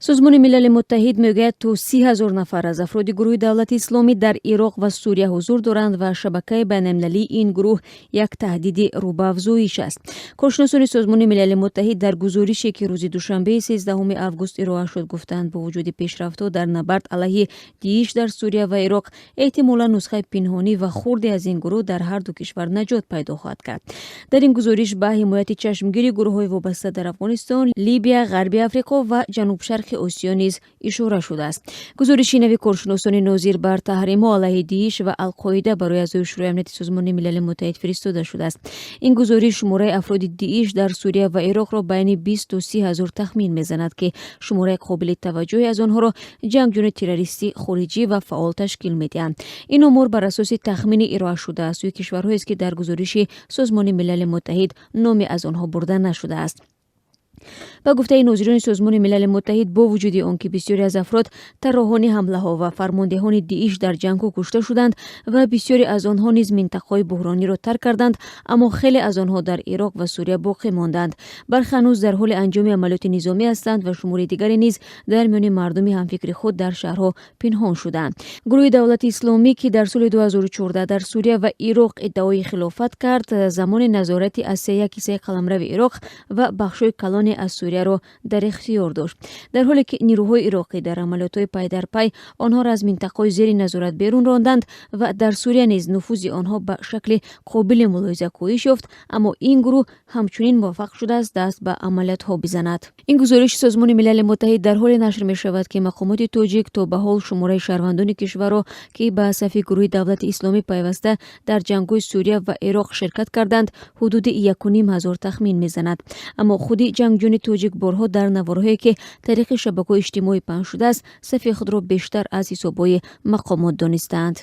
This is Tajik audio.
Созмони Милали Муттаҳид мегӯяд то 30,000 нафар аз афроди гурӯҳи Давлати исломӣ дар Ироқ ва Сурия ҳузур доранд ва шабакаи байналмилалии ин гурӯҳ як таҳдиди рӯ ба афзоиш аст. Коршиносони Созмони Милали Муттаҳид дар гузорише ки рӯзи душанбеи 13 август ироа шуд гуфтанд, бо вуҷуди пешрафтҳо дар набард алайҳи ДИИШ дар Сурия ва Ироқ, эҳтимолан нусхаи пинҳонӣ ва хурде аз ин гурӯҳ дар ҳар ду кишвар наҷот пайдо хоҳад кард. Дар ин гузориш ба ҳимояти чашмгири гурӯҳҳои вобаста дар Афғонистон, Либия, ғарби Африқо ва ҷанубшарқи Осиё низ ишора шудааст. Гузориши нави коршиносони нозир бар таҳримҳо алайҳи ДИИШ ва Алқоида барои аъзои шӯрои амнияти Созмони Милали Муттаҳид фиристода шудааст. Ин гузориш шумораи афроди ДИИШ дар Сурия ва Ироқро байни 20 то 30,000 тахмин мезанад ки шумораи қобили таваҷҷӯҳи аз онҳоро ҷангҷӯёни террористӣ хориҷӣ ва фаъол ташкил медиҳанд. Ин омор бар асоси тахмини ироа шуда аз сӯи кишварҳоест ки дар гузориши Созмони Милали Муттаҳид номи аз онҳо бурда нашудааст. ба гуфтаи нозирони Созмони Милали Муттаҳид, бо вуҷуди он ки бисёре аз афрод тарроҳони ҳамлаҳо ва фармондеҳони ДИИШ дар ҷангҳо кушта шуданд ва бисёре аз онҳо низ минтақаҳои буҳрониро тарк карданд, аммо хеле аз онҳо дар Ироқ ва Сурия боқӣ монданд. Бархе ҳанӯз дар ҳоли анҷоми амалиёти низомӣ ҳастанд ва шумори дигаре низ дар миёни мардуми ҳамфикри худ дар шаҳрҳо пинҳон шуданд. Гурӯҳи Давлати исломӣ ки дар соли 2014 дар Сурия ва Ироқ иддаои хилофат кард, замони назорати аз се киссаи қаламрави Ироқ ва бахшҳои калони аз Суриyaро дар ихтиёр дошт. Дар ҳоле ки нерӯҳои ироқӣ дар амалиётҳои пайдарпай онҳоро аз минтақаҳои зери назорат берун ронданд ва дар Сурия низ нуфузи онҳо ба шакли қобили мулоҳиза коҳиш ёфт, аммо ин гурӯҳ ҳамчунин муваффақ шудааст даст ба амалиятҳо бизанад. Ин гузориши Созмони Милали Муттаҳид дар ҳоле нашр мешавад ки мақомоти тоҷик то ба ҳол шумораи шаҳрвандони кишварро ки ба сафи гурӯҳи Давлати исломӣ пайваста дар ҷангҳои Сурия ва Ироқ ширкат карданд ҳудуди 1,500 тахмин мезанад. Аммо худи ҷангҷӯёни тоҷик борҳо дар навораҳое ки тариқи шабакаҳои иҷтимоӣ паҳн шудааст, сафи худро бештар аз ҳисобҳои мақомот донистаанд.